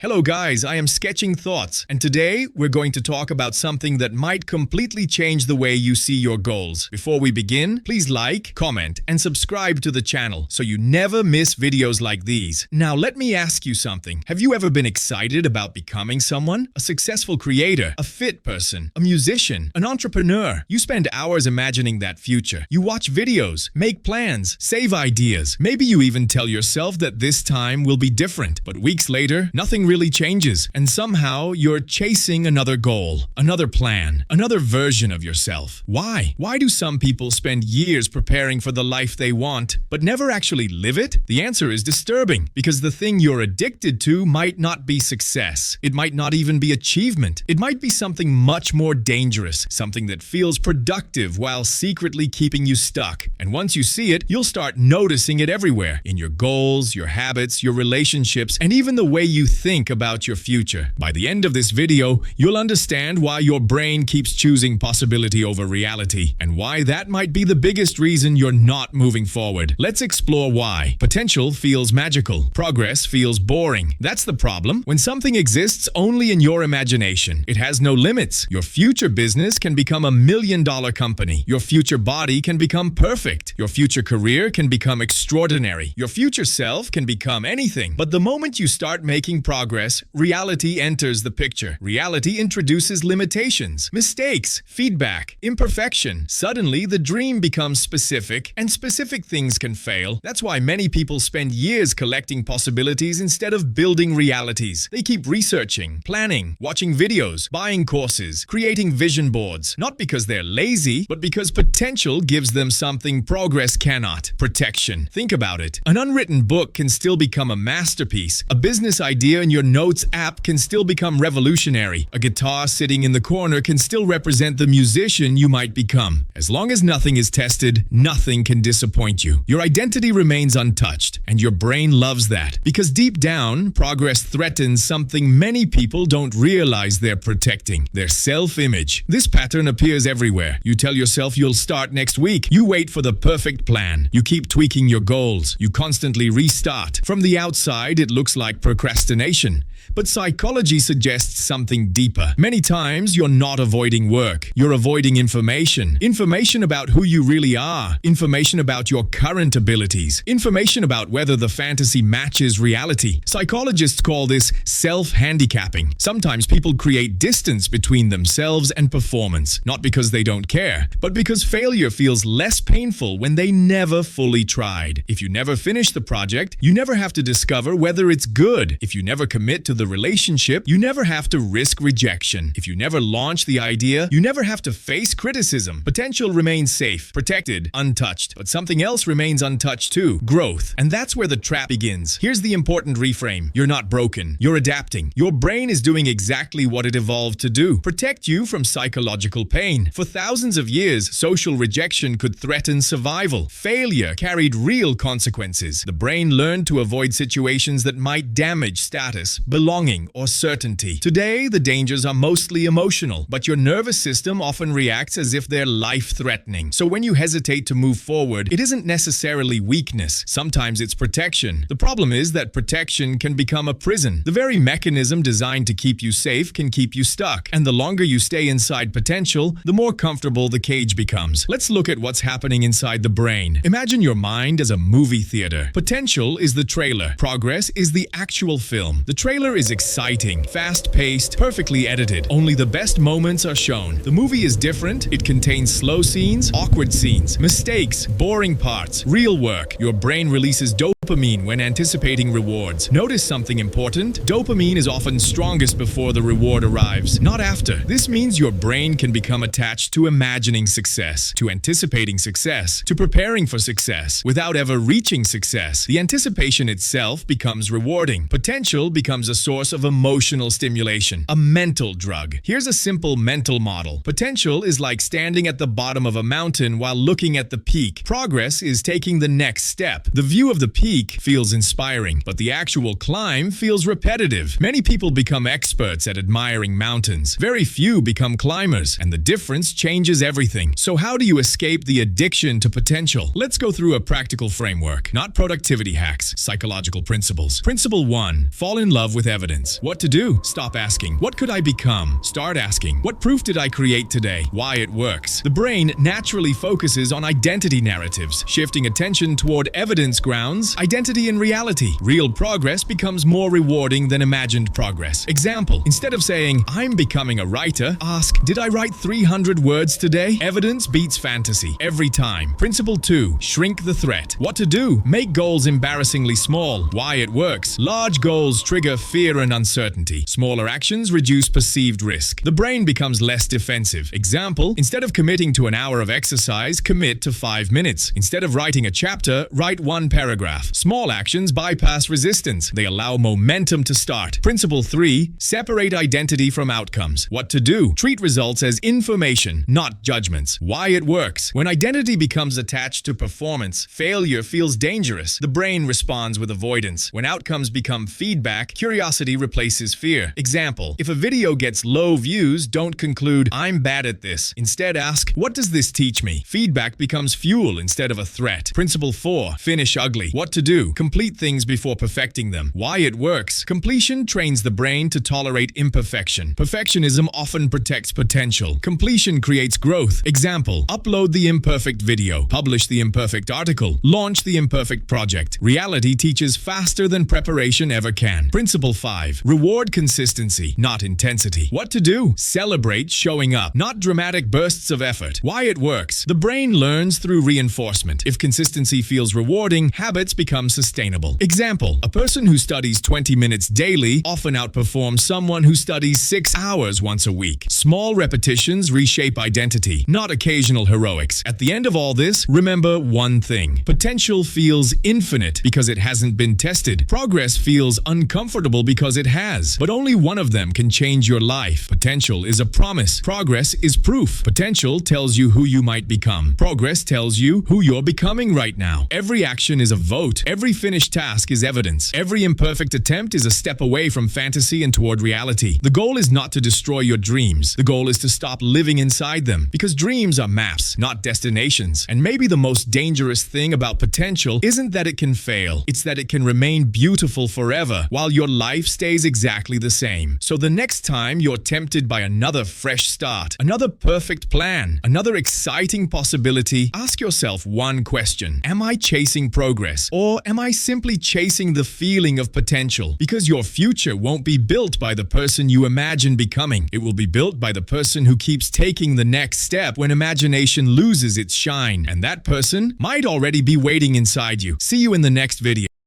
Hello guys, I am Sketching Thoughts, and today we're going to talk about something that might completely change the way you see your goals. Before we begin, please like, comment, and subscribe to the channel so you never miss videos like these. Now let me ask you something. Have you ever been excited about becoming someone? A successful creator, a fit person, a musician, an entrepreneur? You spend hours imagining that future. You watch videos, make plans, save ideas. Maybe you even tell yourself that this time will be different, but weeks later, nothing really changes, and somehow you're chasing another goal, another plan, another version of yourself. Why? Why do some people spend years preparing for the life they want, but never actually live it? The answer is disturbing, because the thing you're addicted to might not be success. It might not even be achievement. It might be something much more dangerous, something that feels productive while secretly keeping you stuck. And once you see it, you'll start noticing it everywhere, in your goals, your habits, your relationships, and even the way you think about your future. By the end of this video, you'll understand why your brain keeps choosing possibility over reality, and why that might be the biggest reason you're not moving forward. Let's explore why. Potential feels magical. Progress feels boring. That's the problem. When something exists only in your imagination, it has no limits. Your future business can become $1 million company. Your future body can become perfect. Your future career can become extraordinary. Your future self can become anything. But the moment you start making progress, reality enters the picture. Reality introduces limitations, mistakes, feedback, imperfection. Suddenly, the dream becomes specific, and specific things can fail. That's why many people spend years collecting possibilities instead of building realities. They keep researching, planning, watching videos, buying courses, creating vision boards, not because they're lazy, but because potential gives them something progress cannot: protection. Think about it. An unwritten book can still become a masterpiece. A business idea in your Notes app can still become revolutionary. A guitar sitting in the corner can still represent the musician you might become. As long as nothing is tested, nothing can disappoint you. Your identity remains untouched, and your brain loves that. Because deep down, progress threatens something many people don't realize they're protecting: their self-image. This pattern appears everywhere. You tell yourself you'll start next week. You wait for the perfect plan. You keep tweaking your goals. You constantly restart. From the outside, it looks like procrastination. But psychology suggests something deeper. Many times, you're not avoiding work. You're avoiding information. Information about who you really are. Information about your current abilities. Information about whether the fantasy matches reality. Psychologists call this self-handicapping. Sometimes people create distance between themselves and performance, not because they don't care, but because failure feels less painful when they never fully tried. If you never finish the project, you never have to discover whether it's good. If you never commit to the relationship, you never have to risk rejection. If you never launch the idea, you never have to face criticism. Potential remains safe, protected, untouched. But something else remains untouched too: growth. And that's where the trap begins. Here's the important reframe. You're not broken. You're adapting. Your brain is doing exactly what it evolved to do: protect you from psychological pain. For thousands of years, social rejection could threaten survival. Failure carried real consequences. The brain learned to avoid situations that might damage status, belonging, or certainty. Today, the dangers are mostly emotional, but your nervous system often reacts as if they're life-threatening. So when you hesitate to move forward, it isn't necessarily weakness. Sometimes it's protection. The problem is that protection can become a prison. The very mechanism designed to keep you safe can keep you stuck. And the longer you stay inside potential, the more comfortable the cage becomes. Let's look at what's happening inside the brain. Imagine your mind as a movie theater. Potential is the trailer. Progress is the actual film. The trailer is exciting, fast-paced, perfectly edited. Only the best moments are shown. The movie is different. It contains slow scenes, awkward scenes, mistakes, boring parts, real work. Your brain releases dopamine when anticipating rewards. Notice something important: dopamine is often strongest before the reward arrives, not after. This means your brain can become attached to imagining success, to anticipating success, to preparing for success, without ever reaching success. The anticipation itself becomes rewarding. Potential becomes a source of emotional stimulation, a mental drug. Here's a simple mental model. Potential is like standing at the bottom of a mountain while looking at the peak. Progress is taking the next step. The view of the peak feels inspiring, but the actual climb feels repetitive. Many people become experts at admiring mountains. Very few become climbers, and the difference changes everything. So how do you escape the addiction to potential? Let's go through a practical framework, not productivity hacks, psychological principles. Principle 1: fall in in love with evidence. What to do? Stop asking, what could I become? Start asking, what proof did I create today? Why it works. The brain naturally focuses on identity narratives, shifting attention toward evidence grounds, identity and reality. Real progress becomes more rewarding than imagined progress. Example, instead of saying, I'm becoming a writer, ask, did I write 300 words today? Evidence beats fantasy every time. Principle 2, shrink the threat. What to do? Make goals embarrassingly small. Why it works. Large goals trigger fear and uncertainty. Smaller actions reduce perceived risk. The brain becomes less defensive. Example, instead of committing to an hour of exercise, commit to 5 minutes. Instead of writing a chapter, write 1 paragraph. Small actions bypass resistance. They allow momentum to start. Principle 3, separate identity from outcomes. What to do? Treat results as information, not judgments. Why it works. When identity becomes attached to performance, failure feels dangerous. The brain responds with avoidance. When outcomes become feedback, curiosity replaces fear. Example, if a video gets low views, don't conclude, I'm bad at this. Instead ask, what does this teach me? Feedback becomes fuel instead of a threat. Principle 4, finish ugly. What to do? Complete things before perfecting them. Why it works. Completion trains the brain to tolerate imperfection. Perfectionism often protects potential. Completion creates growth. Example, upload the imperfect video, publish the imperfect article, launch the imperfect project. Reality teaches faster than preparation ever can. Principle 5, reward consistency, not intensity. What to do? Celebrate showing up, not dramatic bursts of effort. Why it works. The brain learns through reinforcement. If consistency feels rewarding, habits become sustainable. Example, a person who studies 20 minutes daily often outperforms someone who studies 6 hours once a week. Small repetitions reshape identity, not occasional heroics. At the end of all this, remember one thing. Potential feels infinite because it hasn't been tested. Progress feels uncomfortable because it has. But only one of them can change your life. Potential is a promise. Progress is proof. Potential tells you who you might become. Progress tells you who you're becoming right now. Every action is a vote. Every finished task is evidence. Every imperfect attempt is a step away from fantasy and toward reality. The goal is not to destroy your dreams. The goal is to stop living inside them. Because dreams are maps, not destinations. And maybe the most dangerous thing about potential isn't that it can fail. It's that it can remain beautiful forever while your life stays exactly the same. So the next time you're tempted by another fresh start, another perfect plan, another exciting possibility, ask yourself one question. Am I chasing progress? Or am I simply chasing the feeling of potential? Because your future won't be built by the person you imagine becoming. It will be built by the person who keeps taking the next step when imagination loses its shine. And that person might already be waiting inside you. See you in the next video.